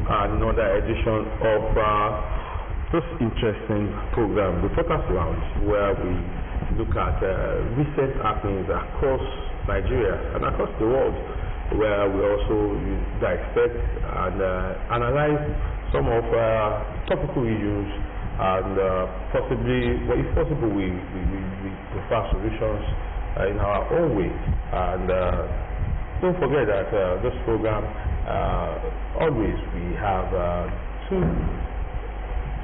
another edition of this interesting program, Reporters Lounge, where we look at recent happenings across Nigeria and across the world, where we also dissect and analyze some of topical issues, and possibly, well, if possible, we prefer solutions in our own way. And don't forget that this program, always we have two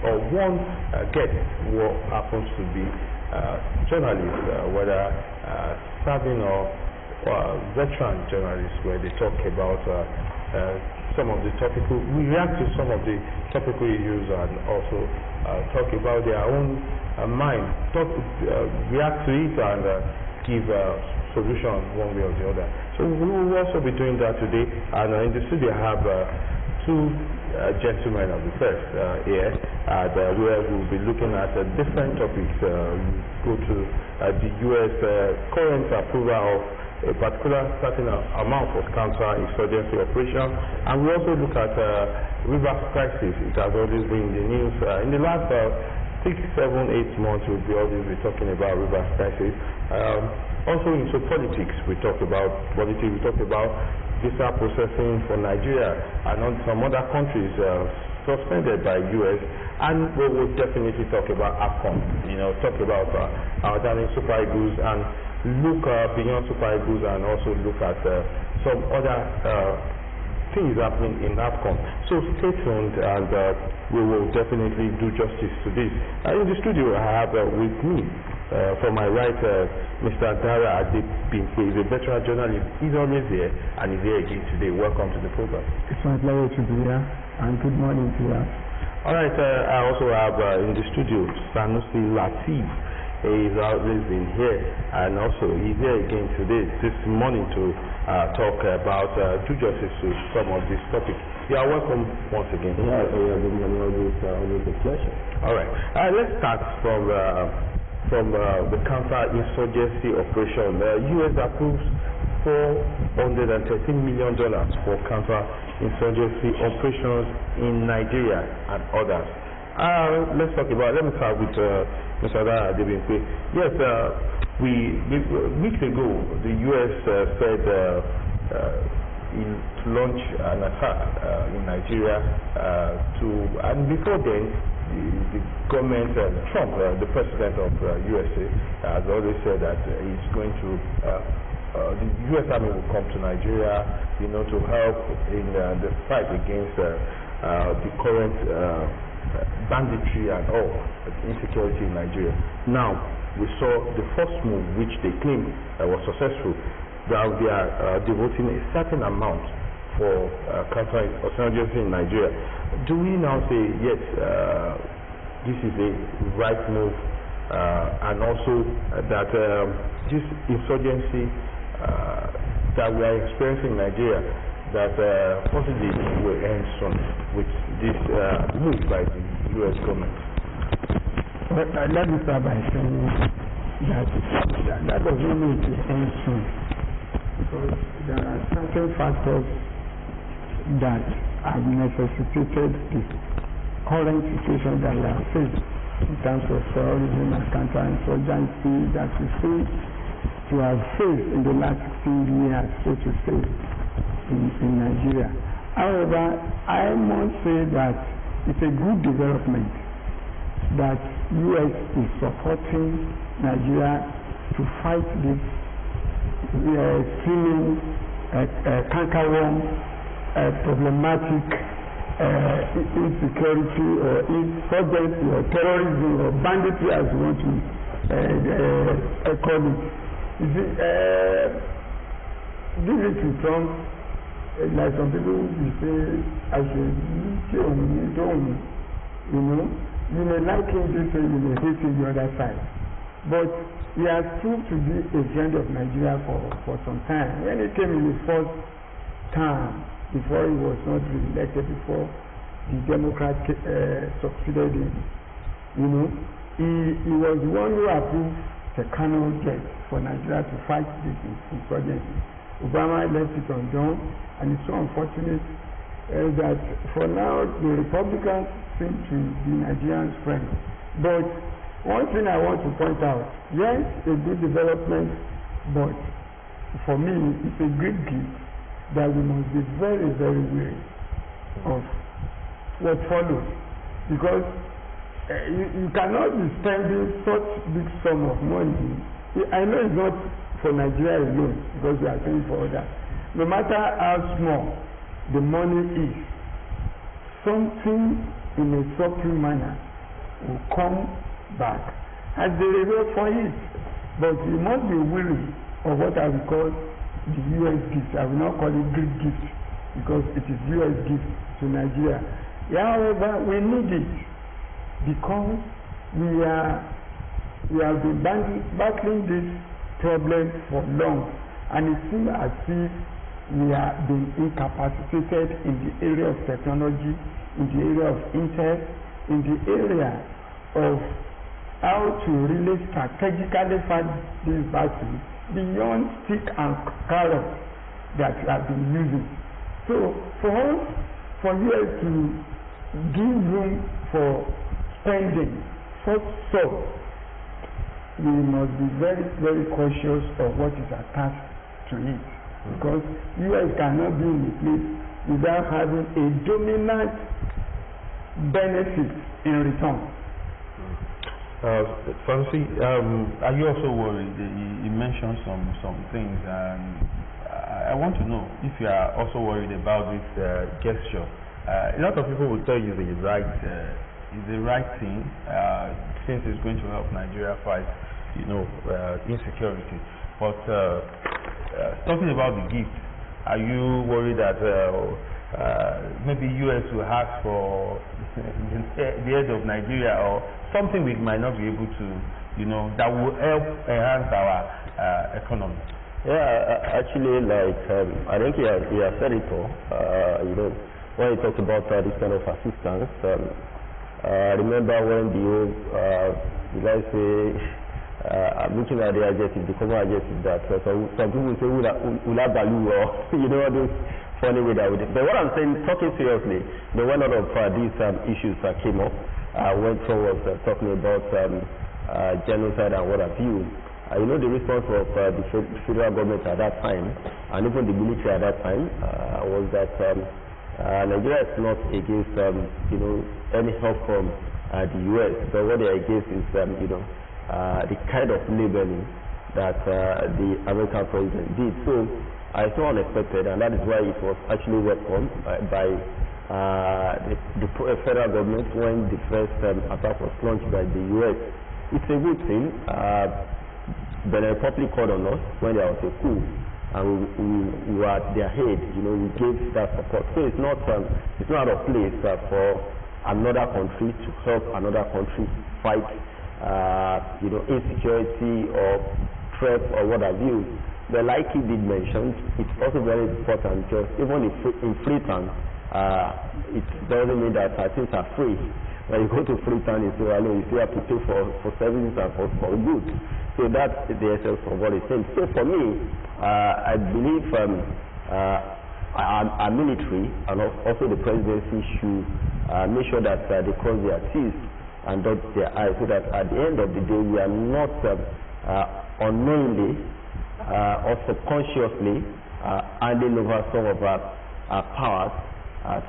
or one guest who happens to be journalists, whether serving or veteran journalists, where they talk about some of the topical, we react to some of the topical issues and also talk about their own mind, react to it and give solution one way or the other. So we will also be doing that today, and in the studio I have two gentlemen of the first here, where we'll be looking at different topics. Go to the U.S. current approval of a particular certain amount of counter-insurgency operation, and we also look at river crisis. It has always been in the news. In the last 6, 7, 8 months, we'll be always be talking about river crisis. Also into politics, we talk about politics, we talk about visa processing for Nigeria and on some other countries suspended by US, and we will definitely talk about AFCON, talk about our darling Super Eagles, and look beyond Super Eagles and also look at some other things happening in AFCON. So stay tuned, and we will definitely do justice to this. In the studio I have with me, from my right, Mr. Dara Adebimpe is a veteran journalist. He's always here, and he's here again today. Welcome to the program. It's my pleasure to be here, and good morning to you. All right, I also have in the studio Sanusi Latif. He's always been here, and also he's here again today, this morning, to talk about do justice to some of these topics. You are welcome once again. Yeah, good morning. Always a pleasure. All right, let's start from the counter-insurgency operation. The U.S. approves $413 million for counter-insurgency operations in Nigeria and others. Let's talk about. Let me start with Mr. Adebimpe. Yes, weeks ago, the U.S. said it launched an attack in Nigeria and before then, the government, Trump, the president of USA, has always said that he's going to, the U.S. Army will come to Nigeria, to help in the fight against the current banditry and all insecurity in Nigeria. Now, we saw the first move, which they claimed was successful. Now they are devoting a certain amount for counter-insurgency in Nigeria. Do we now say, yes, this is a right move, and also that this insurgency that we are experiencing in Nigeria, that possibly will end soon with this move by the U.S. government? Well, let me start by saying that doesn't mean to end soon, because there are certain factors that have necessitated the current situation that we are facing in terms of terrorism and counter-insurgency that we see to have faced in the last 16 years, so to say, in Nigeria. However, I must say that it's a good development that U.S. is supporting Nigeria to fight this seeming cankerworm problematic insecurity or insurgency or terrorism or banditry, as you want to call it. You see, give it to Trump, like some people will say, I should you may like him this way, you may hate him the other side. But he has proved to be a friend of Nigeria for some time. When he came in his first term, before he was not re-elected, before the Democrats succeeded him, he was the one who approved the Kano jet for Nigeria to fight this insurgency. Obama left it undone, and it's so unfortunate that for now the Republicans seem to be Nigerians' friends. But one thing I want to point out, yes, a good development, but for me, it's a great gift that we must be very, very wary of what follows. Because you cannot be spending such big sum of money. I know it's not for Nigeria alone, because we are paying for others. No matter how small the money is, something in a subtle manner will come back as the reward for it. But you must be wary of what I will call the US gift. I will not call it Greek gift, because it is US gift to Nigeria. However, we need it because we have been battling this problem for long, and it seems as if we have been incapacitated in the area of technology, in the area of intel, in the area of how to really strategically fight this battle beyond stick and carrot that we have been using. So for us, for us to give room for spending so we must be very, very cautious of what is attached to it, because US cannot be in the place without having a dominant benefit in return. Fancy, are you also worried? You mentioned some things, and I want to know if you are also worried about this gesture. A lot of people will tell you the right thing, since it's going to help Nigeria fight, insecurity. But talking about the gift, are you worried that maybe US will ask for the head of Nigeria or something we might not be able to, that will help enhance our economy? Yeah, actually, I think he has said it all. When he talked about this kind of assistance, I remember when the old, I'm looking at the adjective, the common adjective that some people say, ula balu, or all those funny way that we did. But what I'm saying, talking seriously, one out of these issues that came up, went forward talking about genocide and what have you. The response of the federal government at that time, and even the military at that time, was that Nigeria is not against any help from the US, but what they are against is the kind of labeling that the American president did. So it's so unexpected, and that is why it was actually welcomed by the federal government when the first attack was launched by the US. It's a good thing. Benin Republic called on us when there was a coup, and we were at their head. We gave that support. So it's not out of place for another country to help another country fight insecurity or threat or what have you. But like he did mention, it's also very important, because even in Freetown, it doesn't mean that things are free. When you go to Freetown, you still have to pay for services and for goods. So that's the essence of what he's saying. So for me, I believe our military and also the presidency should make sure that they cross their T's and dot their I's, so that at the end of the day we are not unknowingly or subconsciously handing over some of our powers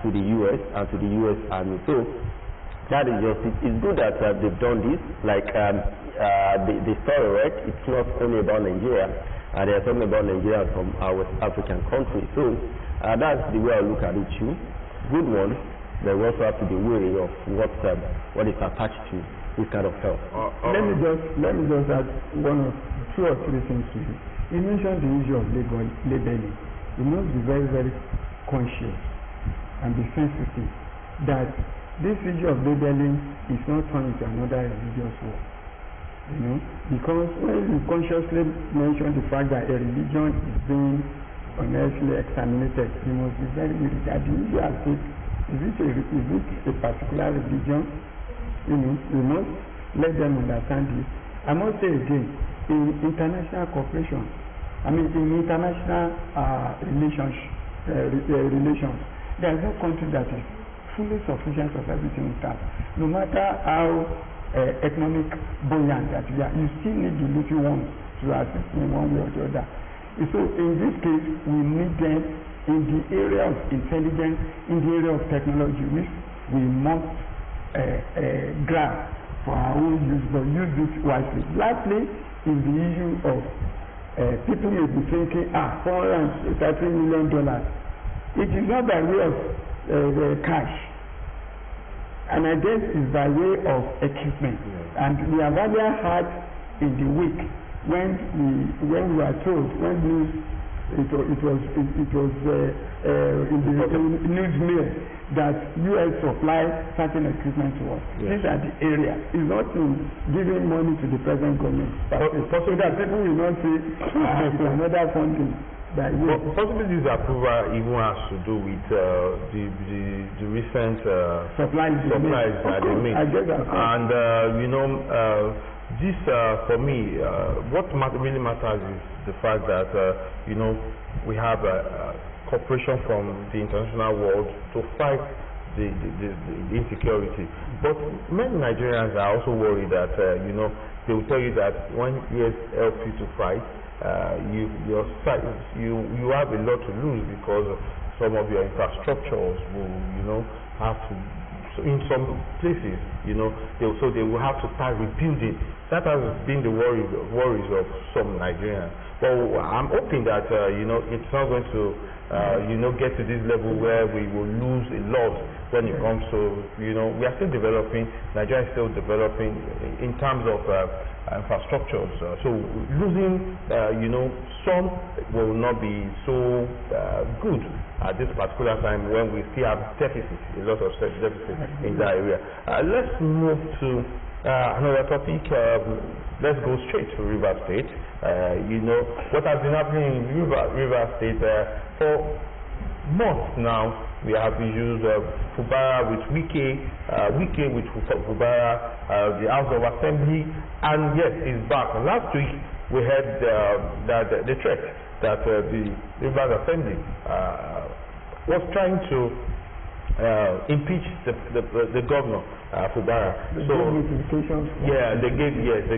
to the US and to the US Army. So that is just it. It's good that they've done this. Like the story, right? It's not only about Nigeria. They are talking about Nigeria from our West African countries. So that's the way I look at it too. Good one. But we also have to be wary of what is attached to this kind of help. Let me just add two or three things to you. You mentioned the issue of labeling. You must be very, very conscious and be sensitive that this issue of labeling is not turning to another religious war. Because when you consciously mention the fact that a religion is being honestly exterminated, you must be very wary that the issue has to, is it a particular religion? You must let them understand this. I must say again, in international cooperation, in international relations, There is no country that is fully sufficient of everything we have. No matter how economic buoyant that we are, you still need the little ones to assist in one way or the other. So in this case, we need them in the area of intelligence, in the area of technology, which we must grab for our own use, but use it wisely. Lastly, is the issue of people may be thinking, $430 million. It is not by way of cash. And I guess it's by way of equipment. And we have earlier had in the week when we were told, when news, it was in the news mail that U.S. supply certain equipment to us. Yes. These are the areas. It's not in giving money to the present government. So that people will not say it's another funding. Possibly this approval even has to do with the recent supplies that they made. And this for me, what really matters is the fact that we have cooperation from the international world to fight the insecurity. But many Nigerians are also worried that they will tell you that when US helps you to fight, you have a lot to lose because some of your infrastructures will have to, in some places they will have to start rebuilding. That has been the worries of some Nigerians. But I'm hoping that it's not going to get to this level where we will lose a lot when it comes to we are still developing. Nigeria is still developing in terms of infrastructures. So losing some will not be so good at this particular time when we still have deficits, a lot of deficits in that area. Let's move to another topic. Let's go straight to River State. What has been happening in River State for months now. We have issues of Fubara with Wike with Fubara, the House of Assembly, and yes, it's back. Last week we heard that the threat that the River Assembly was trying to impeach the governor, Fubara. They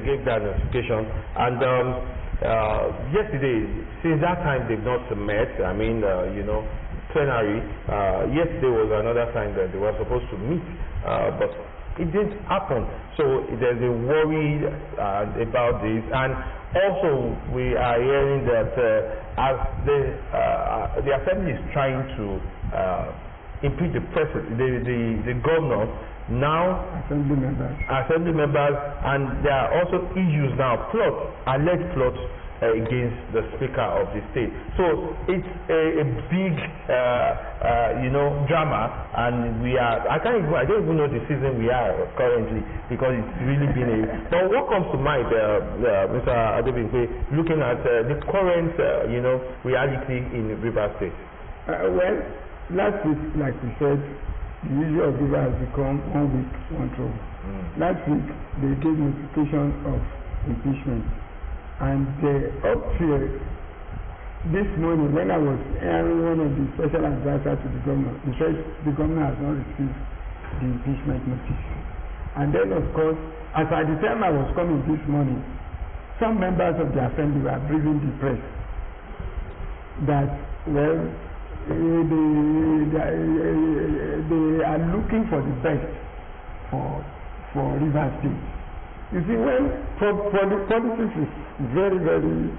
gave that notification, and yesterday, since that time they've not met. I mean, plenary. Yesterday was another time that they were supposed to meet, but it didn't happen. So there's a worry about this, and also we are hearing that as the assembly is trying to impeach the president, the governor, now assembly members, and there are also issues now, alleged plots against the Speaker of the state. So it's a big drama, and I don't even know the season we are currently, because it's really been but what comes to mind, Mr. Adebimpe, looking at the current reality in River State? Well, last week, like we said, the issue of River has become 1 week, 1 trouble. Last week, they gave notification of impeachment. And up to this morning, when I was hearing one of the special advisors to the governor, he said the governor has not received the impeachment notice. And then, of course, as at the time I was coming this morning, some members of the assembly were briefing the press that, well, they are looking for the best for River State. You see, when politics is very, very,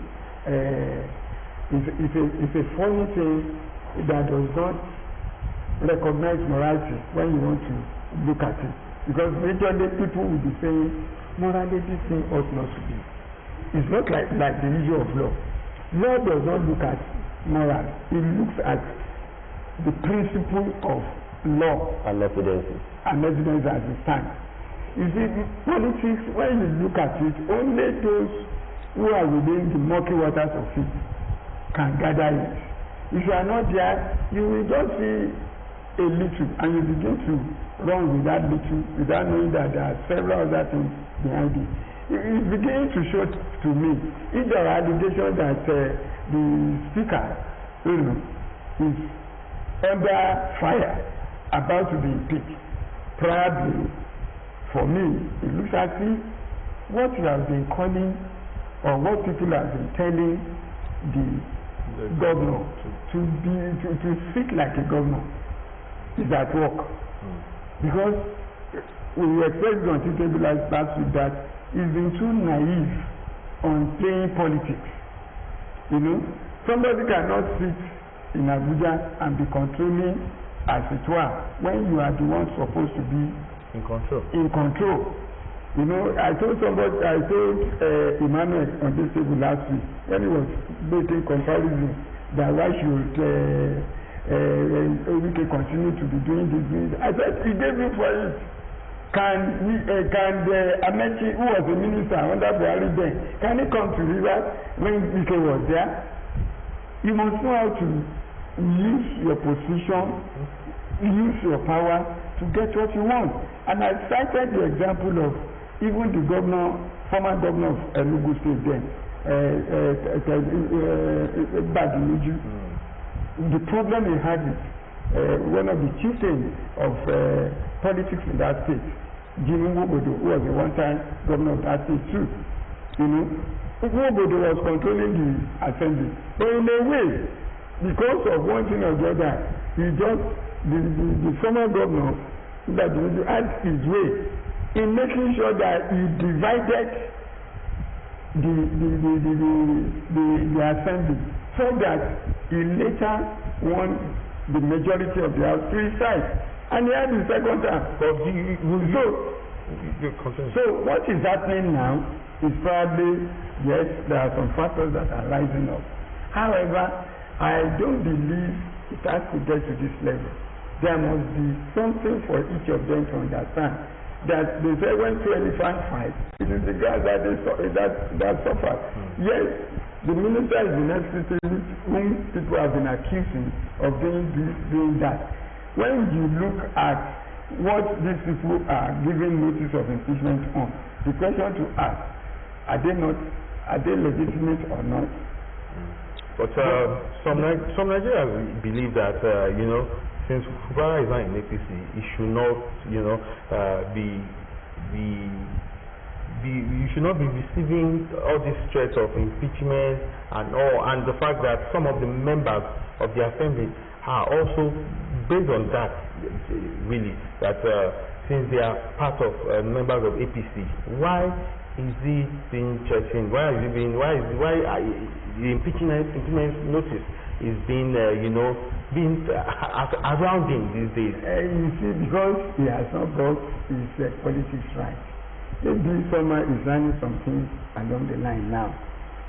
it's a funny thing that does not recognize morality when you want to look at it. Because majorly people will be saying, morality this thing ought not to be. It's not like the issue of law. Law does not look at moral. It looks at the principle of law and evidence as it stands. You see, politics, when you look at it, only those who are within the murky waters of it can gather it. If you are not there, you will just see a little, and you begin to run with that little without knowing that there are several other things behind it. It's beginning to show to me, if there are allegations that the speaker is under fire, about to be impeached. Probably, for me, it looks as if what you have been calling or what people have been telling the governor to speak like a governor is at work. Because we expressed on TV last week that he's been too naive on playing politics. You know, somebody cannot sit in Abuja and be controlling as it were when you are the one supposed to be in control. You know, I told Emmanuel on this table last week when he was making comparison that why should we can continue to be doing this. I said he gave you for it. Can Amechi, who was a minister under Buhari then, can he come to Rivers when Ike was there? You must know how to use your position, use your power to get what you want. And I cited the example of even the former governor of Enugu State then, Badinuju. The problem he had is one of the chieftains of politics in that state, Jimmy Wobodo, who was the one-time governor of that state too. You know, Wobodo was controlling the assembly, but in a way, because of one thing or the other, the former governor that had his way in making sure that he divided the assembly so that he later won the majority of the House to his side, and he had the second term. So what is happening now is probably, yes, there are some factors that are rising up. However, I don't believe it has to get to this level. There must be something for each of them to understand that they say when two elephants fight, it is the guys that suffer. Yes, the minister is the next citizen whom people have been accusing of doing this, doing that. When you look at what these people are giving notice of impeachment on, the question to ask, are they legitimate or not? But some Nigerians believe that since Fubara is not in APC, it should not you should not be receiving all these threats of impeachment and all, and the fact that some of the members of the assembly are also based on that, really, that since they are part of members of APC, why is he being threatened? Why is the impeachment notice is being around him these days? You see, because he has not got his politics right. Maybe someone is running something along the line now.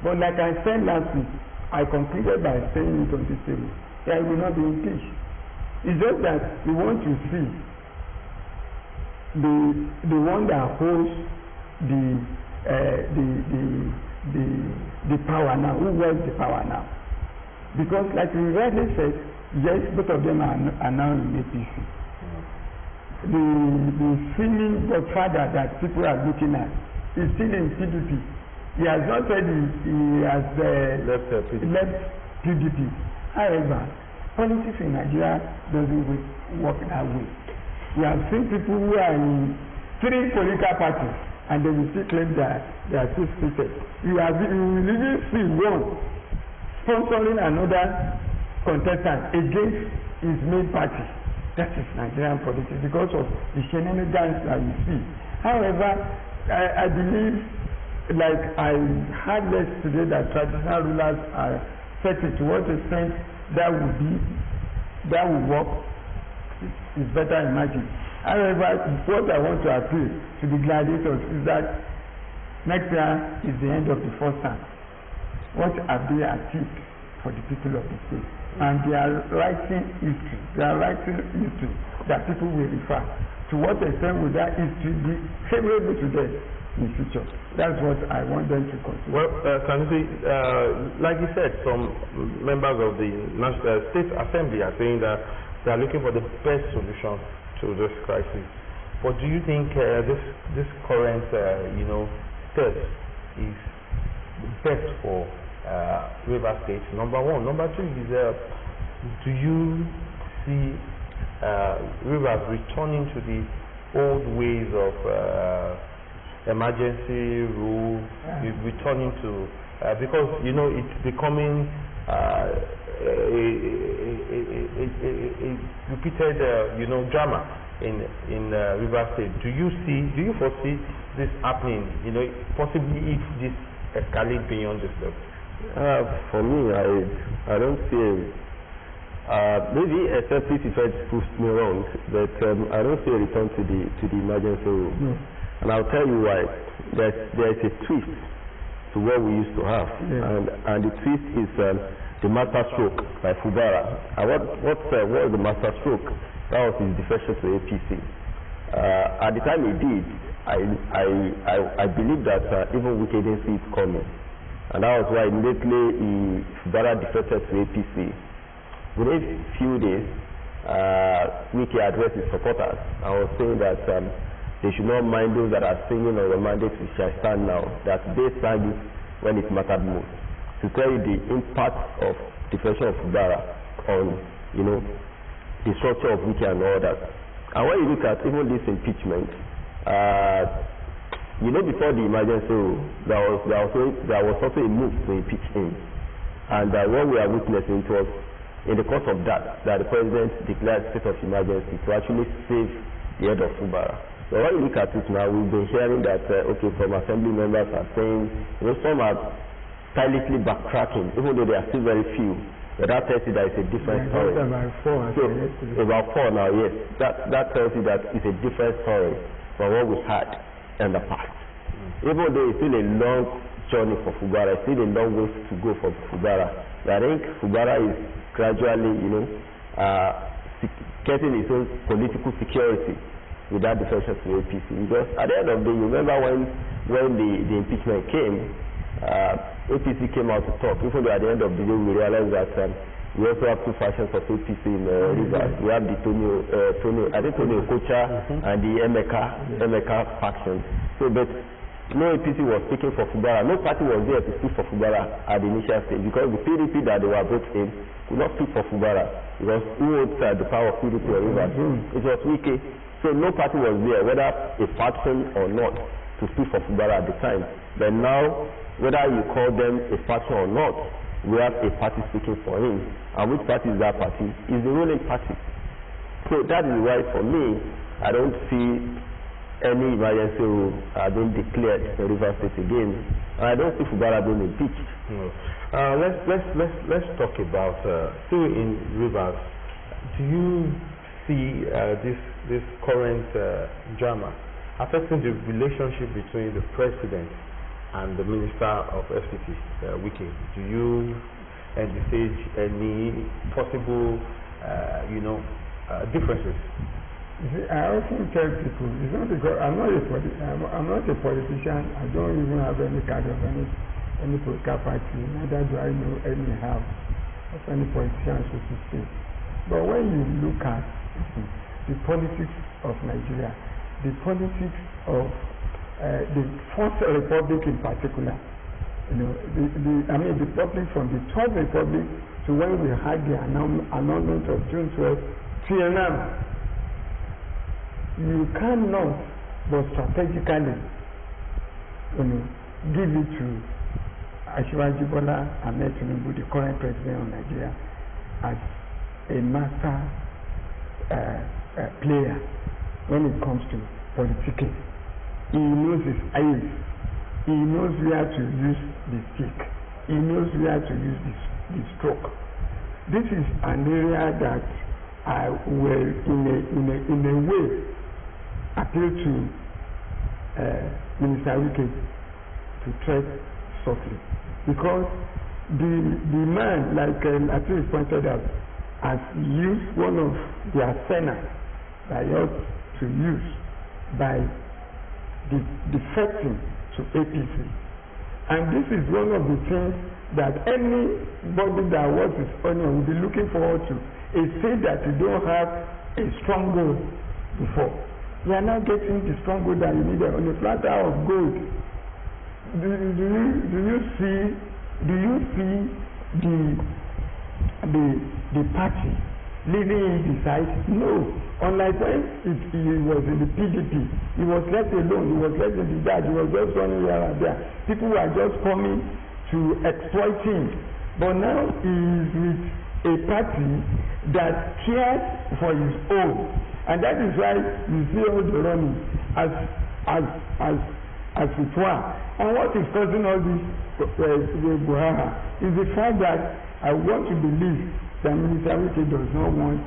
But like I said last week, I concluded by saying it on this table that he will not be impeached. It's just that we want to see the one that holds the power now, who holds the power now. Because like we rightly said, yes, both of them are now in APC. The seeming godfather that people are looking at is still in PDP. He has not said he has left PDP. However, politics in Nigeria doesn't work that way. We have seen people who are in 3 political parties and they will still claim that they are still seated. You will even see one sponsoring another contestant against his main party. That is Nigerian politics because of the shenanigans that we see. However, I believe, like I heard yesterday, that traditional rulers are set to what extent that will work. It's better imagined. However, what I want to appeal to the gladiators is that next year is the end of the first term. What have they achieved for the people of the state? And they are writing history. They are writing history that people will refer. To what extent will that history be favorable to them in the future? That's what I want them to consider. Well, Sanusi, like you said, some members of the State Assembly are saying that they are looking for the best solution to this crisis. But do you think this current, step is best for River State? Number one. Number two is, do you see Rivers returning to the old ways of emergency rule, returning to because it's becoming a repeated drama in Rivers State. Do you foresee this happening? Possibly if this escalates beyond this level. For me, I don't see it. Maybe except if it proves me wrong, but I don't see a return to the emergency rule. No. And I'll tell you why. There's a twist to what we used to have, and the twist is the master stroke by Fubara. And what was the master stroke? That was his defection to APC. At the time he did, I believe that even Wike didn't see it coming, and that was why immediately Fubara defected to APC. Within a few days, Wike addressed his supporters. I was saying that they should not mind those that are singing on the mandate which shall stand now, that they sang it when it mattered most. To tell you the impact of defection of Fubara on, the structure of Wike and all that. And when you look at even this impeachment, before the emergency rule, there was also a move to impeach him. And what we are witnessing was in the course of that the president declared state of emergency to actually save the head of Fubara. So when you look at it now, we've been hearing that some assembly members are saying, some are silently backtracking, even though they are still very few. But that tells you that it's a different story. About four now, yes. That tells you that it's a different story from what we had in the past. Even though it's still a long journey for Fubara, it's still a long way to go for Fubara. But I think Fubara is gradually, getting its own political security with that defection to APC. Because at the end of the day, you remember when the impeachment came, APC came out to talk. Even though at the end of the day we realized that we also have two factions of APC in Rivers. We have the Tony Okocha and the Emeka faction. So, but no APC was speaking for Fubara. No party was there to speak for Fubara at the initial stage, because the PDP that they were brought in could not speak for Fubara, because who holds the power of PDP or Rivers? It was Wike. So no party was there, whether a faction or not, to speak for Fubara at the time. But now, whether you call them a faction or not, we have a party speaking for him. And which party is that party? Is the ruling party. So that is why, for me, I don't see any emergency rule being declared in Rivers State again. And I don't see Fubara being impeached. Let's talk about still in Rivers. Do you see this current drama affecting the relationship between the president and the Minister of FCT, Wike? Do you envisage any possible, differences? I often tell people, it's not because I'm not a politician. I don't even have any kind of any political party. Neither do I know any half of any politician, so to speak. But when you look at the politics of Nigeria, the politics of the Fourth Republic in particular, the public from the Third Republic to when we had the announcement of June 12th till now, you cannot but strategically give it to Asiwaju Bola Ahmed Tinubu, the current president of Nigeria, as a master player when it comes to politicking. He knows his eyes. He knows where to use the stick. He knows where to use the stroke. This is an area that I will, in a way, appeal to Minister Wike to tread softly, because the man, like Atiku pointed out, has used one of the arsenal that he ought to use by defecting to APC. And this is one of the things that anybody that works with onion will be looking forward to. Is say that you don't have a stronghold before. You are now getting the stronghold that you need on a platter of gold. Do you see the party leaving him beside? No. Unlike when he was in the PDP, he was left alone, he was left in the dark, he was just running here and there. People were just coming to exploit him. But now he is with a party that cares for his own. And that is why you see all the running as it were. And what is causing all this Buhara is the fact that I want to believe that Minister Wike does not want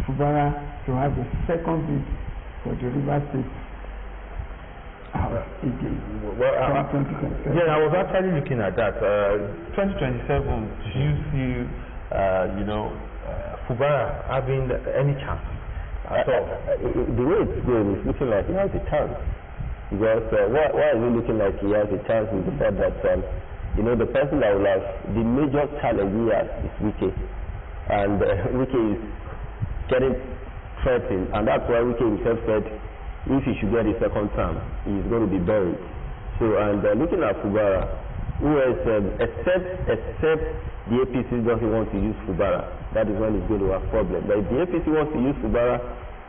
Fubara to have a second bid for the River State again. Well, yeah, I was actually looking at that. 2027, do you see, Fubara having any chance at all? The way it's going, it's looking like he has a chance. Because why is it looking like he has a chance is the fact that the person that will have the major challenge he has is Wike, and Wike is getting threatened, and that's why Wike himself said if he should get a second term, he is going to be buried. So, and looking at Fubara, who has except the APC doesn't want to use Fubara, that is when it's going to have problem. But if the APC wants to use Fubara,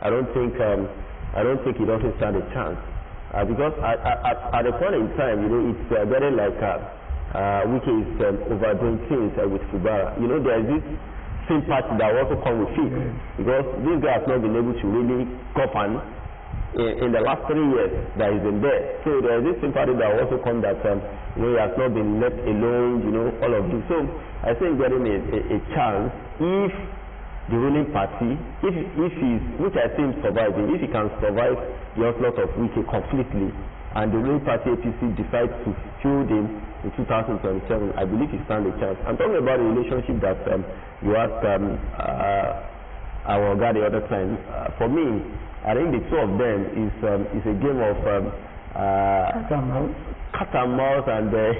I don't think he doesn't stand a chance. Because at a point in time, it's very like Wike is overdoing things with Fubara. There is this sympathy that will also come with it, because this guy has not been able to really govern in the last 3 years that he's been there. So there is this sympathy that will also come that he has not been left alone, all of this. So I think getting a chance if the ruling party, if he's, which I think surviving, if he can survive the onslaught of Wike completely, and the ruling party APC decides to field him in 2027, I believe he stands a chance. I'm talking about the relationship that you asked our guy the other time. For me, I think the two of them is a game of cat and mouse, and just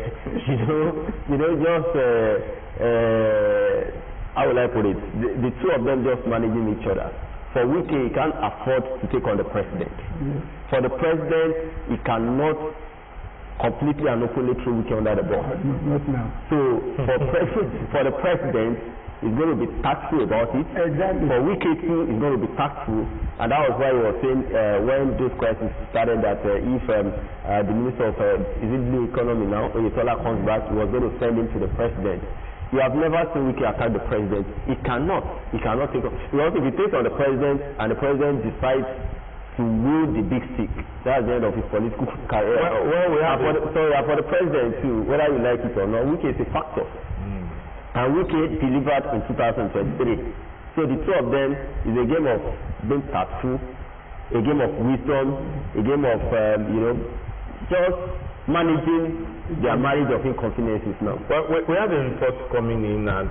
how will I put it? The two of them just managing each other. For Wike, he can't afford to take on the president. For the president, he cannot completely and openly throw Wike under the bus. Not now. So for the president, he's going to be tactful about it. Exactly. For Wike too, he's going to be tactful, and that was why he was saying when this crisis started that if the minister of the economy now, Oyetola, comes back, he was going to send him to the president. You have never seen Wike attack the president. He cannot take on. Because if he takes on the president and the president decides to wield the big stick, that's the end of his political career. For the president too, whether you like it or not, Wike is a factor. And Wike delivered in 2023. So the two of them is a game of being tactful, a game of wisdom, a game of just managing their marriage of inconveniences now. Well, we have a report coming in, and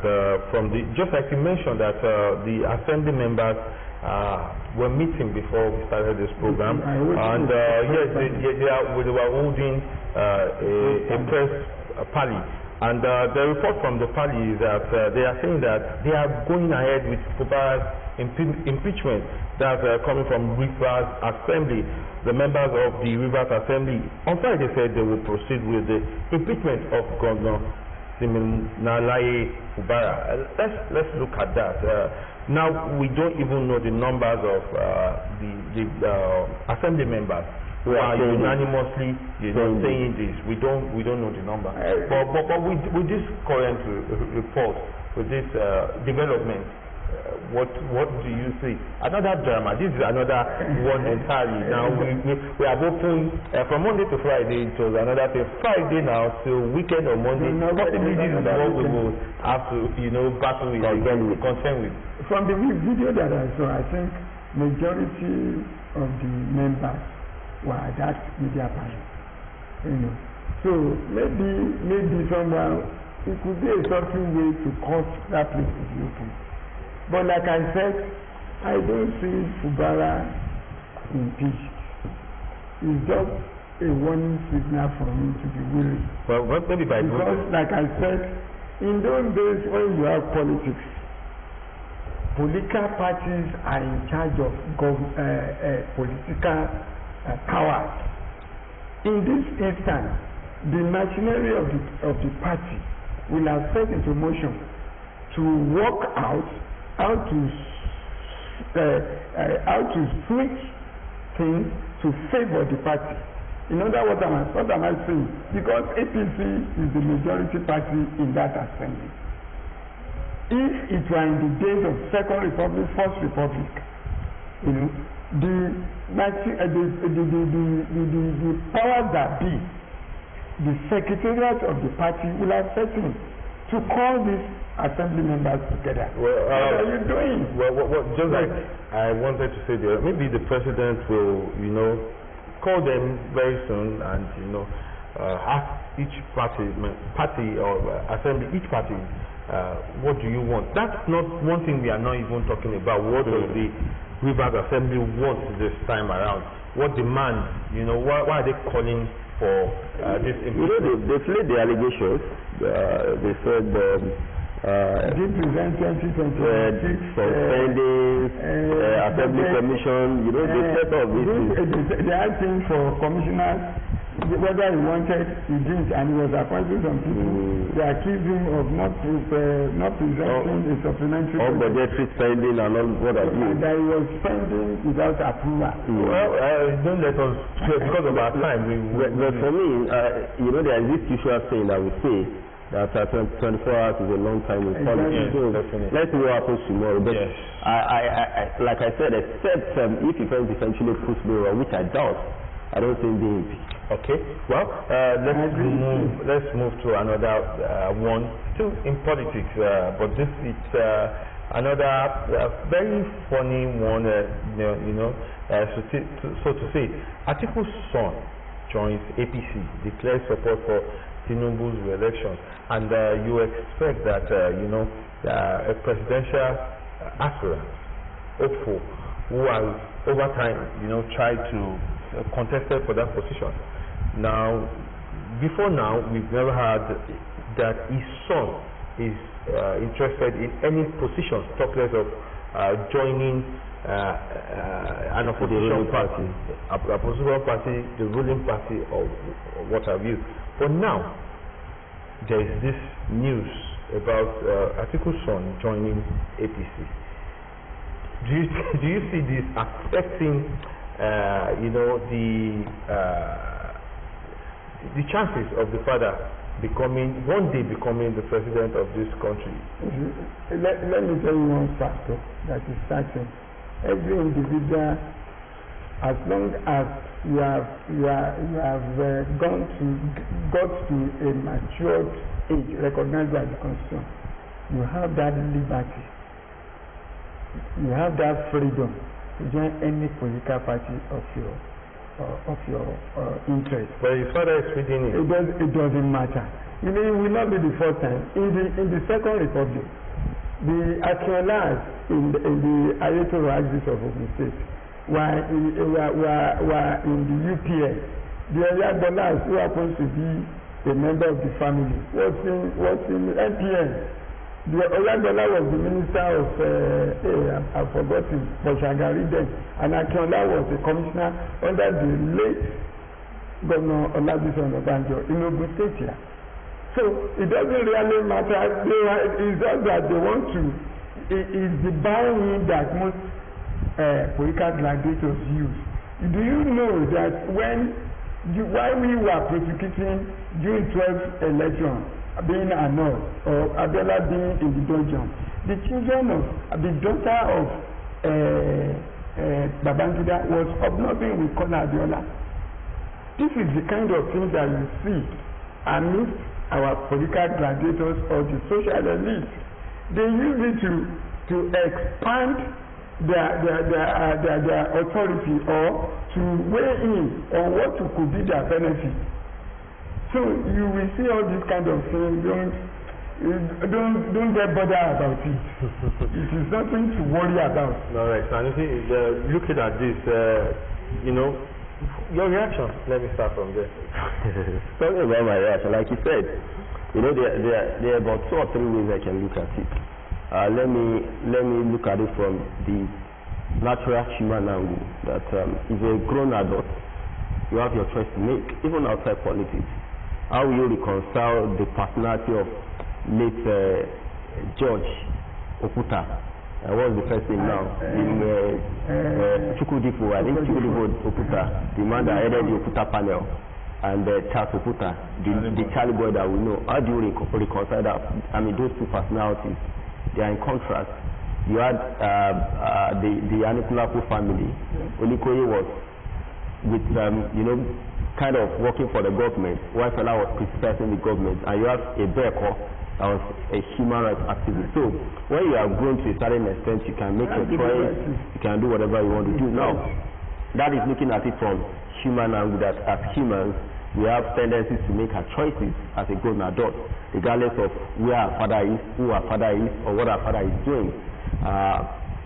from just like you mentioned that the assembly members were meeting before we started this program, and yes, they were holding a press parley. And the report from the party is that they are saying that they are going ahead with Fubara's impeachment that's coming from Rivers Assembly. The members of the Rivers Assembly on Friday said they will proceed with the impeachment of Governor Siminalayi Fubara. Let's look at that. Now we don't even know the numbers of the Assembly members who are unanimously saying this. We don't know the number. But with this current report, with this development, what do you see? Another drama. This is another one entirely. Now we have opened from Monday to Friday. It was another thing. Friday now till weekend or Monday. Possibly this is what we will have to battle with, contend with. From the video that I saw, I think majority of the members were at that media panel. So maybe someone, it could be a certain way to cause that place to be open. But like I said, I don't see Fubara impeached. It's just a warning signal for me to be willing. Well, maybe by because, like I said, in those days when you have politics, political parties are in charge of political power. In this instance, the machinery of the party will have set into motion to work out how to switch things to favor the party. You know that what am I saying? Because APC is the majority party in that assembly. If it were in the days of Second Republic, First Republic, you know, the powers that be, the secretariat of the party will have set him to call these assembly members together. Well, what are you doing? Well, just like I wanted to say there, maybe the president will, you know, call them very soon and, you know, ask each party or assembly, each party, what do you want? That's not one thing we are not even talking about. What does the Rivers Assembly want this time around? What demand? You know, why are they calling for this? You know, they fled the allegations. They said did present 2020 suspending Assembly Commission. You know, they set up this. They are asking for commissioners. Whether he wanted, he did, and he was appointing some people. They accused him of not presenting a supplementary budgetary spending and all what have you. And that he was spending without approval. Well, don't let us, because of our time. But for me, you know, there is this usual saying that we say that 24 hours is a long time in politics. So let's see what happens tomorrow. But yes. I like I said, except if events eventually push me wrong, which I doubt, I don't think they will be. Okay. Well, let's move to another one, still in politics, but this is another very funny one. So to say, Atiku's son joins APC, declares support for Tinubu's re-election, and you expect that a presidential aspirant, hopeful, who has over time tried to contested for that position. Now, before now, we've never heard that his son is interested in any position, talk less of joining an opposition party, the ruling party, or what have you. But now, there is this news about Atiku's son joining APC. Do you see this affecting the chances of the father one day becoming the president of this country? Let me tell you one factor that is certain. Every individual, as long as you have got to a matured age recognized by the Constitution, you have that liberty, you have that freedom to join any political party of your interest. But his father is reading it. It doesn't matter. You know, it will not be the first time. In the Second Republic, the Akiolas in the Ayatollah axis of Ogun State were in the UPN. The Oyagbolas, who happens to be a member of the family, was in NPN. The Oyagbola was the minister of, I've forgotten, Boshagari then, and Akiola was the commissioner under the late Governor Olabisi Onabanjo in Ogun State here. So it doesn't really matter. It's just that they want to. It's the buy-in that most political gladiators use. Do you know that while we were prosecuting June 12th election being annulled or Abiola being in the dungeon, the children of the daughter of Babangida was observing with Kona Abiola. This is the kind of thing that you see amidst our political gladiators or the social elite. They use it to expand their authority or to weigh in on what could be their benefit. So you will see all these kind of things. Don't get bothered about it. It is nothing to worry about. All right. So looking at this, your reaction. Let me start from there. Talking about my reaction, like you said, there are about 2 or 3 ways I can look at it. Let me look at it from the natural human angle. That if a grown adult, you have your choice to make, even outside politics. How will you reconcile the personality of late George Okuta What was the first name now? Chukwudipo, I think Chukwudipo Oputa, the man that headed the Oputa panel, and Charles Oputa, the Charlie boy that we know. How do you reconcile that? I mean, those two personalities, they are in contrast. You had the Anikulapo family. Olikoye was with, kind of working for the government, while Fela was criticizing the government, and you have a Beko that was a human rights activist. So when you are grown to a certain extent, you can make your choice, you can do whatever you want to do. Now, that is looking at it from human angle, that as humans, we have tendencies to make our choices as a grown adult, regardless of where our father is, who our father is, or what our father is doing.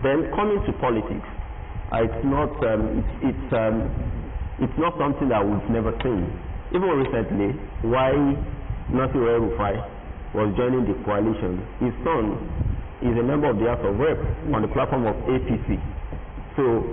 Then coming to politics, it's not something that we've never seen. Even recently, why Nasir El-Rufai was joining the coalition, his son is a member of the House of Rep on the platform of APC. So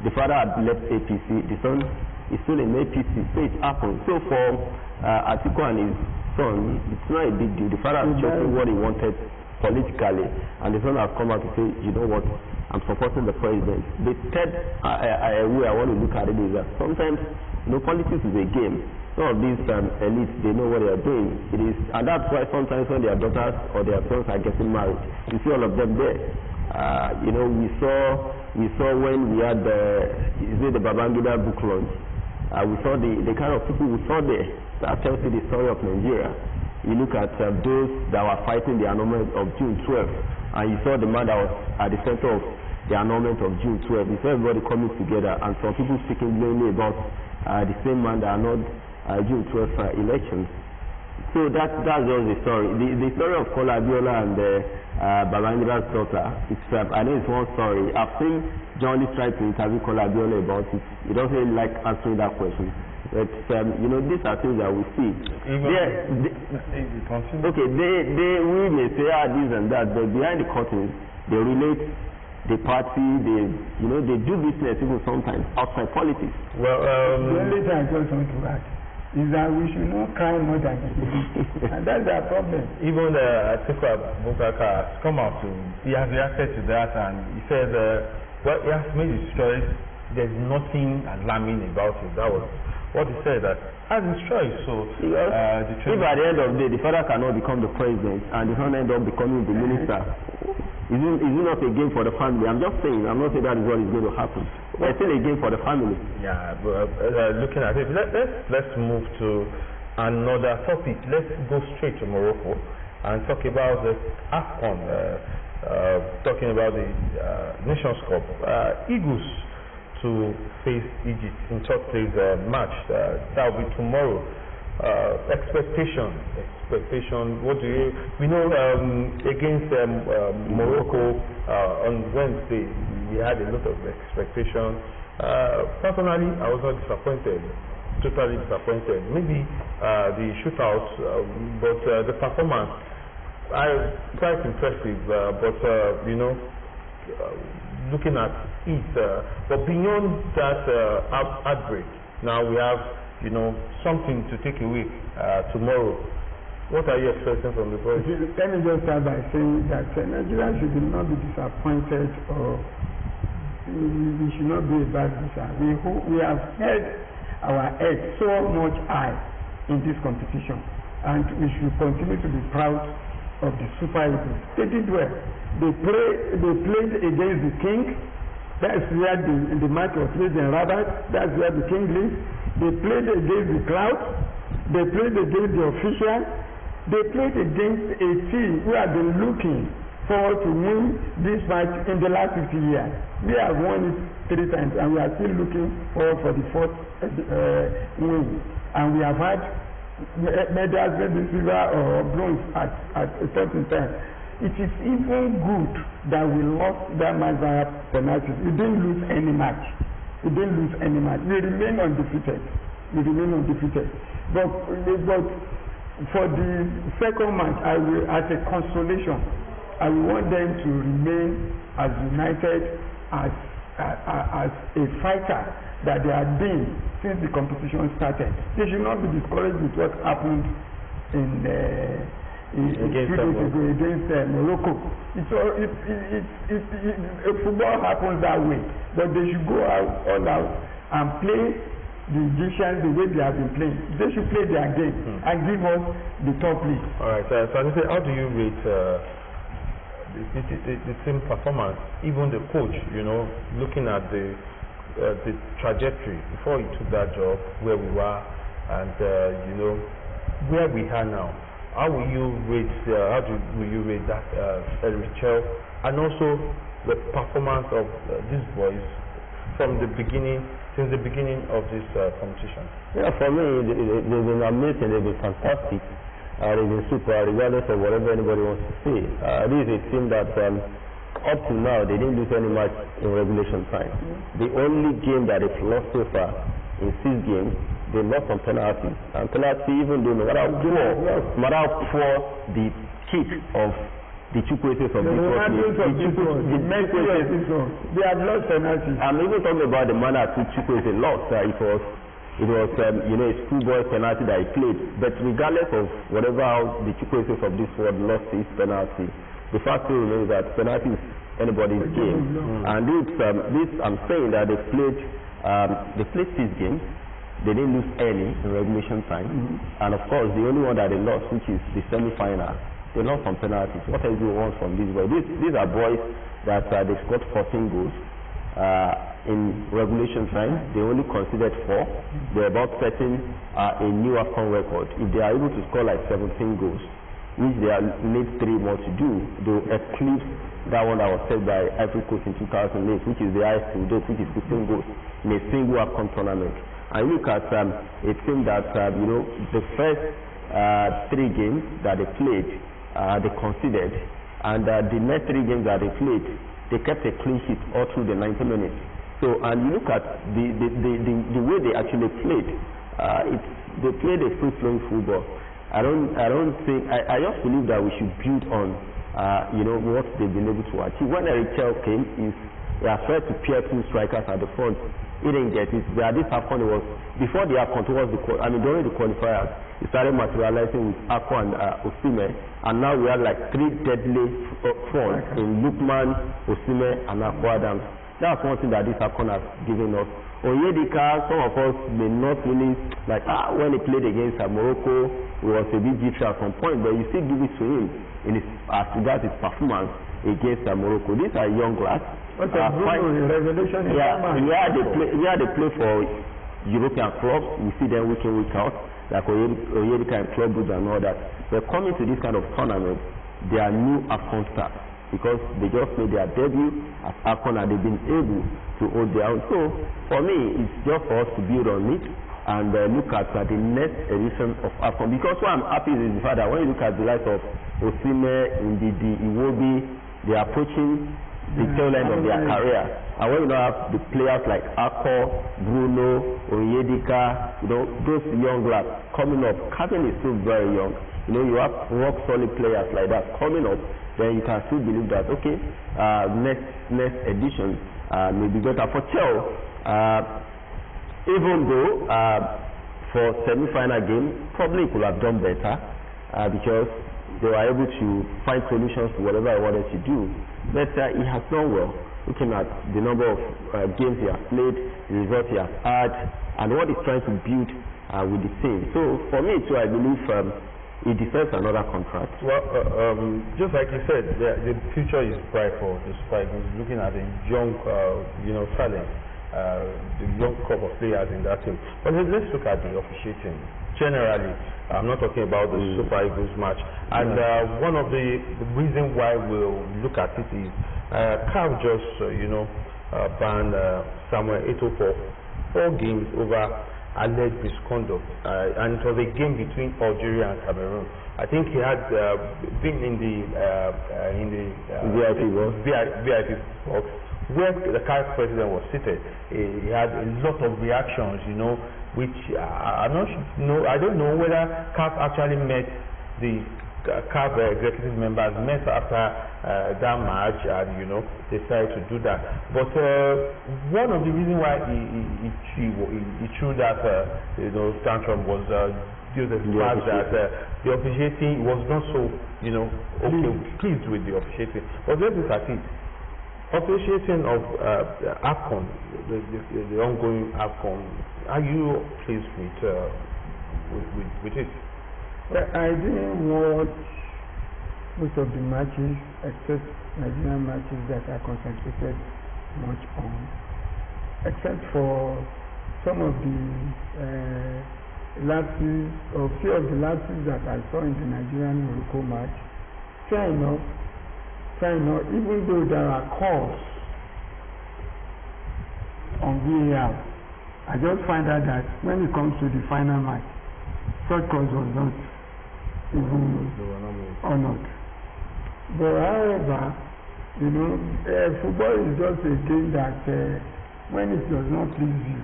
the father had left APC, the son is still in APC, so it happened. So for Atiku and his son, it's not a big deal. The father has chosen what he wanted politically, and the son has come out to say, you know what, I'm supporting the president. The third way I want to look at it is that sometimes, politics is a game. Some of these elites, they know what they are doing. It is, and that's why sometimes when their daughters or their sons are getting married, you see all of them there. We saw when we had the Babangida book launch. We saw the kind of people we saw there that tells you the story of Nigeria. You look at those that were fighting the annulment of June 12th, and you saw the man that was at the center of the annulment of June 12th. You saw everybody coming together, and some people speaking blamely about the same man that annulled June 12th elections. So that's just the story. The story of Kola Abiola and Babangida's daughter, I know it's one story. I've seen journalists try to interview Kola Abiola about it. He doesn't really like answering that question. But these are things that we see. We may say this and that, but behind the curtains, they relate the party, they do business even sometimes outside politics. Well, the only thing I just want to add is that we should not cry more than and that's our problem. Even Atiku Abubakar has come out he has reacted to that, and he said, he has made his choice. There's nothing alarming about it. That was what he said, that as his choice. So if at the end of the day the father cannot become the president and the son end up becoming the minister, is it not a game for the family? I'm just saying, I'm not saying that is what is going to happen. But it's still a game for the family. Yeah, but looking at it, let's move to another topic. Let's go straight to Morocco and talk about the AFCON, talking about the Nations Cup. Eagles to face Egypt in third place match. That will be tomorrow. Expectation. What do you? We know against Morocco on Wednesday we had a lot of expectation. Personally, I was not disappointed. Totally disappointed. Maybe the shootout, but the performance, quite impressive. But looking at it, but beyond that outbreak, now we have something to take away tomorrow. What are you expecting from the boys? Let me just start by saying that Nigeria should not be disappointed, or we should not be a bad loser. We have held our head so much high in this competition, and we should continue to be proud of the Super Eagles. They did well. They played against the King. That's where the match was played in Rabat. That's where the King lives. They played against the Cloud. They played against the official. They played against a team who have been looking forward to win this match in the last 50 years. We have won it 3 times, and we are still looking forward for the 4th win. And we have had medals, maybe silver or bronze at a certain time. It is even good that we lost that match via penalties. We didn't lose any match. We remain undefeated. But for the second match, I will, as a consolation, I want them to remain as united as a fighter that they have been since the competition started. They should not be discouraged with what happened in against Morocco. Football happens that way, but they should go all out and play the Egyptians the way they have been playing. They should play their game and give us the top league. All right, so how do you rate the team performance, even the coach, looking at the trajectory before he took that job, where we were, and where we are now? How will you rate? Will you rate that Richel, and also the performance of these boys from the beginning, since the beginning of this competition? Yeah, for me, they've been amazing. They've been fantastic. They've been super, regardless of whatever anybody wants to say. This is a team that up to now they didn't lose any match in regulation time. The only game that they've lost so far in 6 games, they lost on penalties. And penalty, even though no matter how poor the kick of the Chukwueze of this world, they have lost penalties. I'm even talking about the manner to Chukwueze lost. It was a schoolboy penalty that he played. But regardless of whatever how the Chukwueze of this world lost his penalty, the fact remains that penalty is anybody's game. And this I'm saying that they played 6 games. They didn't lose any in regulation time. And of course, the only one that they lost, which is the semi-final, they lost on penalties. What else do you want from these boys? These are boys that they scored 14 goals in regulation time. They only considered 4. They're about setting a new AFCON record. If they are able to score like 17 goals, which they need 3 more to do, they'll eclipse that one that was set by Ivory Coast in 2008, which is the highest to date, which is 15 goals in a single AFCON tournament. And look at a team that the first 3 games that they played, they conceded, and the next 3 games that they played, they kept a clean sheet all through the 90 minutes. So, and you look at the way they actually played. They played a free-flowing football. I just believe that we should build on what they've been able to achieve. When Richel came, he has tried to pair 2 strikers at the front. He didn't get it. This AFCON was before the AFCON towards during the qualifiers, he started materializing with Ako and Osimhen, and now we have like 3 deadly fronts in Lookman, Osimhen, and Ako Adams. That's one thing that this AFCON has given us. Onyedika, some of us may not really like when he played against Morocco, he was a bit jittery at some point, but you still give it to him as regards his performance against Morocco. These are young lads. They play for European clubs. We see them week in, week out, like Onyedika and Club Brugge and all that. They're coming to this kind of tournament. They are new AFCON stars because they just made their debut at AFCON and they've been able to hold their own. So for me, it's just for us to build on it and look at the next edition of AFCON. Because what I'm happy is the fact that when you look at the likes of Osimhen, Ndidi, Iwobi, they are approaching the tail end of their career. And when you now have the players like Ako, Bruno, Onyedika, those young lads coming up, Kevin is still very young. You have rock solid players like that coming up, then you can still believe that next edition may be better for Chelsea. Even though for semi-final game probably could have done better because they were able to find solutions to whatever I wanted to do. But he has done well, looking at the number of games he has played, the results he has had, and what he's trying to build with the team. So for me too, I believe he deserves another contract. Well, just like you said, the future is bright for the Super Eagles. Looking at the young, talent, the young crop of players in that team. But let's look at the officiating. Generally, I'm not talking about the Super Eagles match. And one of the reasons why we'll look at it is CAF just, banned Samuel Eto'o for 4 games over alleged misconduct, and it was a game between Algeria and Cameroon. I think he had been in the VIP box where the CAF president was seated. He had a lot of reactions, which I don't know whether CAF actually met the CAF executive members met after that match, and decided to do that. But one of the reasons why he threw that tantrum was due to the fact that the officiating was not so, pleased with the officiating. But let's look at it. Officiating of AFCON, the ongoing AFCON, are you pleased with it? Well, I didn't watch most of the matches except Nigerian matches that I concentrated much on, except for some of the lapses or few of the lapses that I saw in the Nigerian Morocco match. Fair enough, even though there are calls on VAR, I just find out that when it comes to the final match, such calls was not even honored. But however, football is just a game that when it does not please you,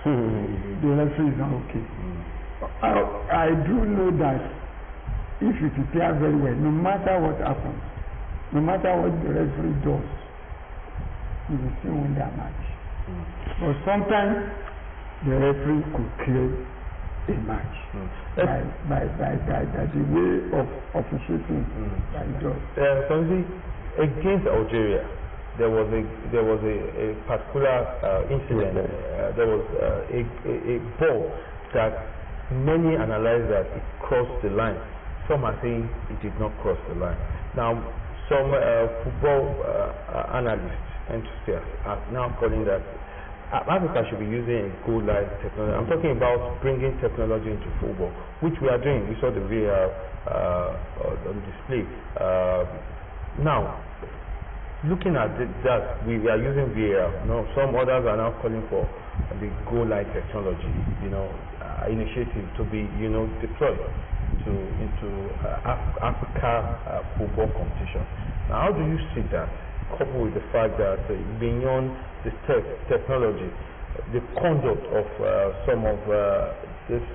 the referee is not okay. I do know that if you prepare very well, no matter what happens, no matter what the referee does, you will still win that match. But sometimes the referee could clear a match by the way of officiating that he does. Against Algeria, there was a particular incident. There was a ball that many analyzed that it crossed the line. Some are saying it did not cross the line. Now, some football analysts, enthusiasts, are now calling that Africa should be using a goal line technology. I'm talking about bringing technology into football, which we are doing. We saw the VAR on display. Now, looking at that, we are using VAR. Some others are now calling for the goal line technology, initiative to be, deployed into Africa football competition. Now, how do you see that, coupled with the fact that beyond the technology, the conduct of some of these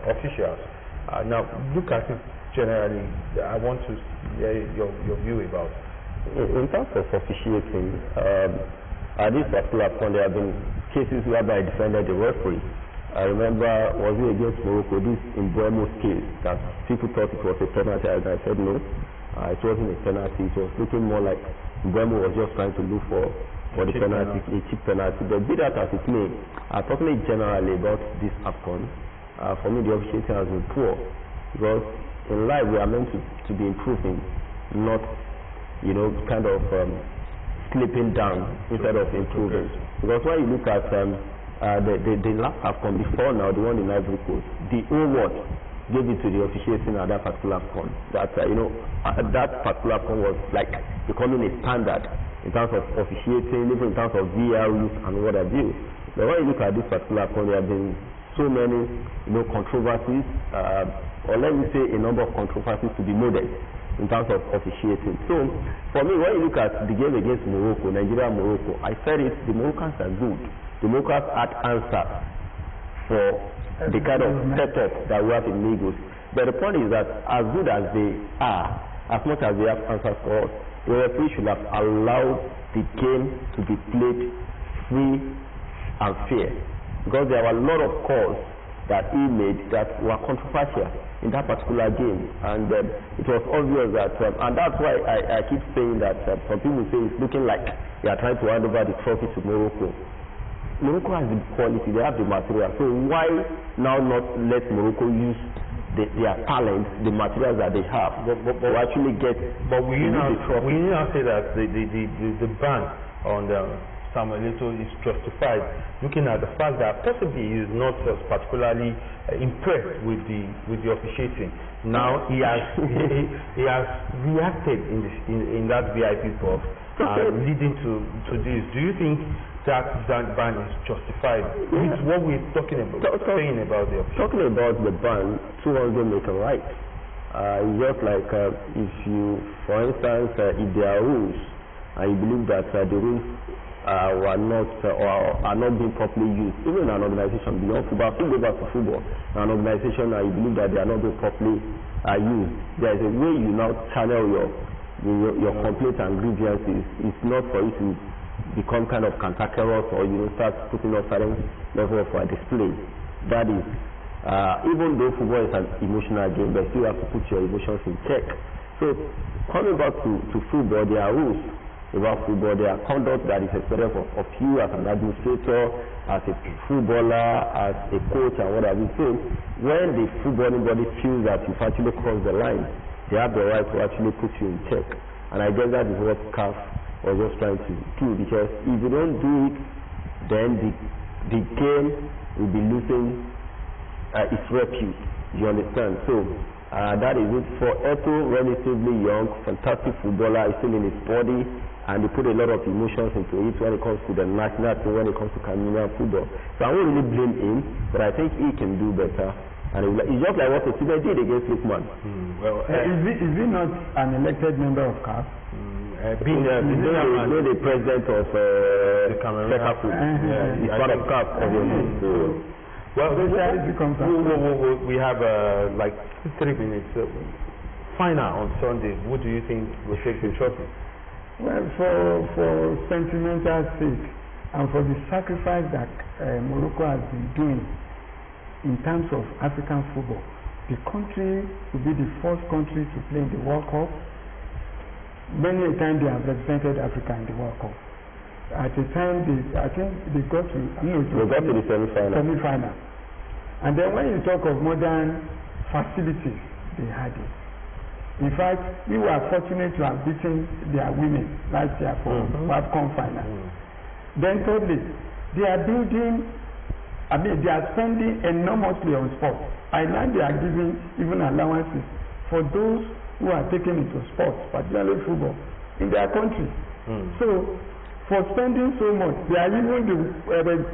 officials? Now, look at it generally. I want to hear your view about it. In terms of officiating, at this particular point, there have been cases whereby I defended the referee. I remember, was it against Morocco, this Mbeumo's case, that people thought it was a penalty, and I said no, it wasn't a penalty. It was looking more like Mbeumo was just trying to look for the penalty, a cheap penalty. But be that as it may, talking generally about this AFCON, for me the officiating has been poor, because in life we are meant to be improving, not kind of slipping down instead of improving. Because when you look at the last AFCON before now, the one in Ivory Coast, the whole world gave it to the officiating at that particular AFCON. That that particular AFCON was like becoming a standard in terms of officiating, even in terms of VAR rules and what have you. But when you look at this particular AFCON, there have been so many controversies, or let me say a number of controversies to be noted in terms of officiating. So, for me, when you look at the game against Morocco, Nigeria-Morocco, I said it, the Moroccans are good. The Moroccans had answers for the kind of setup that we have in Lagos. But the point is that as good as they are, as much as they have answers for us, the referee should have allowed the game to be played free and fair. Because there were a lot of calls that he made that were controversial in that particular game, and it was obvious that, and that's why I keep saying that some people say it's looking like they are trying to hand over the trophy to Morocco. Morocco has the quality, they have the material, so why now not let Morocco use their talent, the materials that they have, to actually get the trophy? We now say that the ban on the Samuel Eto'o is justified, looking at the fact that possibly he is not particularly impressed with the officiating. Now he has reacted in that VIP box, leading to this. Do you think that ban is justified? With what we're talking about, saying about the officiating. Talking about the ban, two of them make a right. Just like if you, for instance, if there are rules and you believe that the rules were not or are not being properly used, even an organization beyond football, still go back to football, an organization and you believe that they are not being properly used, there is a way you now channel your complaints and grievances. It's not for you to become kind of cantankerous or start putting up certain level of display. That is Even though football is an emotional game, but still have to put your emotions in check. So coming back to football, there are rules about football. There are conduct that is expected of you as an administrator, as a footballer, as a coach, and what have you. So when the footballing body feels that you've actually crossed the line, they have the right to actually put you in check. And I guess that is what CAF was just trying to do, because if you don't do it, then the game will be losing its repute. You understand? So that is it. For Eto, relatively young, fantastic footballer, is still in his body, and they put a lot of emotions into it when it comes to the national team, when it comes to Cameroonian football. So I won't really blame him, but I think he can do better. And it's just like what Atiku did against Lukman. Is he not an elected member of CAF? Being the president of the Cameroon, he's part of CAF, obviously. Well, we have like 3 minutes. Final on Sunday. Who do you think will take the trophy? Well, for sentimental sake, and for the sacrifice that Morocco has been doing in terms of African football, the country will be the first country to play in the World Cup. Many a time they have represented Africa in the World Cup. At the time, I think they got to the semi-final. And then when you talk of modern facilities, they had it. In fact, we were fortunate to have beaten their women last year for AFCON final. Then thirdly, they are spending enormously on sports. I know they are giving even allowances for those who are taken into sports, particularly football, in their country. So, for spending so much, they are even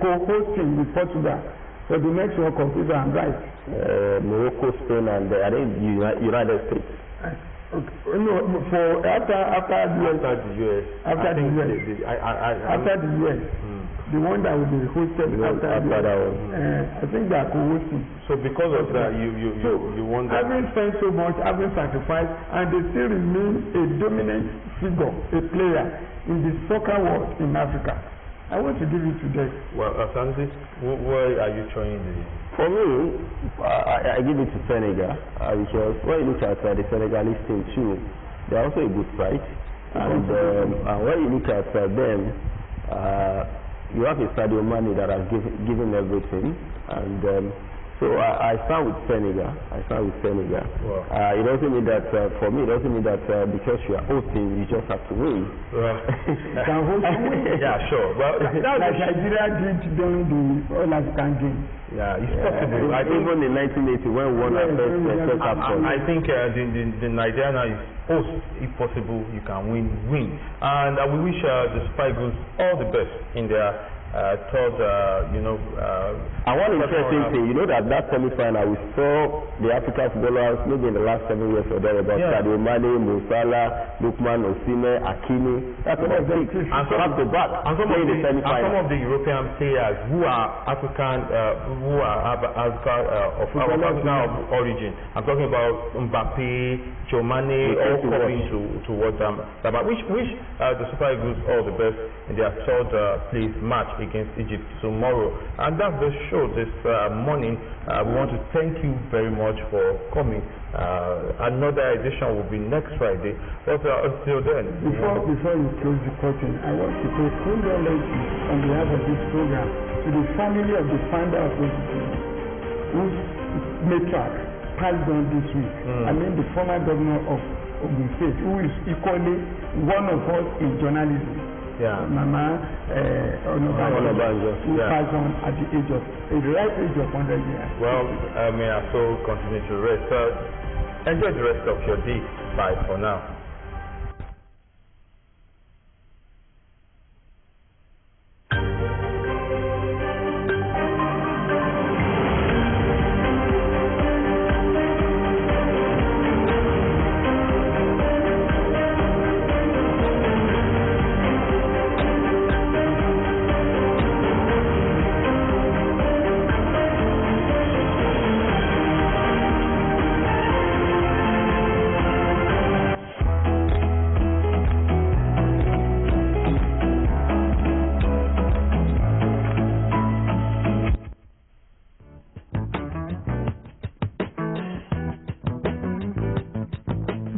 co-hosting with Portugal for the next World Cup, if I'm right. Morocco, Spain, and I think United States. For after the US. After the US. The one that will be hosted after that one. I think they are co-hosting. So because of that, you want that. Having spent so much, having sacrificed, and they still remain a dominant figure, a player in the soccer world in Africa. I want to give it to them. Well, Francis, where are you throwing the? For me, I give it to Senegal because when you look at the Senegalese team too, they're also a good side. And when you look at them, you have a Sadio Mane that has given everything, and so I start with Senegal. Wow. It doesn't mean that for me. It doesn't mean that because you are hosting, you just have to win. Can host win? Yeah, sure. Well, like Nigeria did during the All-African Games. Yeah, it's possible. I think even in 1980 when we won our first AFCON. I think the Nigeria is host. If possible, you can win. And we wish the Super Eagles all the best in their third, and one interesting thing, that semi-final, we saw the African footballers maybe in the last 7 years or thereabout. Sadio Mane, Mo Salah, Lukman, Osimhen, Hakimi. That's what I think. And some of the European players who are African, who are African origin. I'm talking about Mbappe, Chomane, all coming towards them. But wish the Super Eagles all the best in their third place match against Egypt tomorrow. And that's the show this morning. We want to thank you very much for coming. Another edition will be next Friday. But until then, before you close the curtain, I want to pay condolences on behalf of this program to the family of the founder of OGTV, whose matriarch passed on this week. I mean the former governor of Ogun State, who is equally one of us in journalism. Mama Onobanjo, who passed on at the ripe age of 100 years. Well, may our soul continue to rest. Enjoy the rest of your day. Bye for now.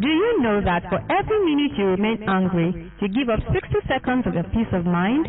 Do you know that for every minute you remain angry, you give up 60 seconds of your peace of mind?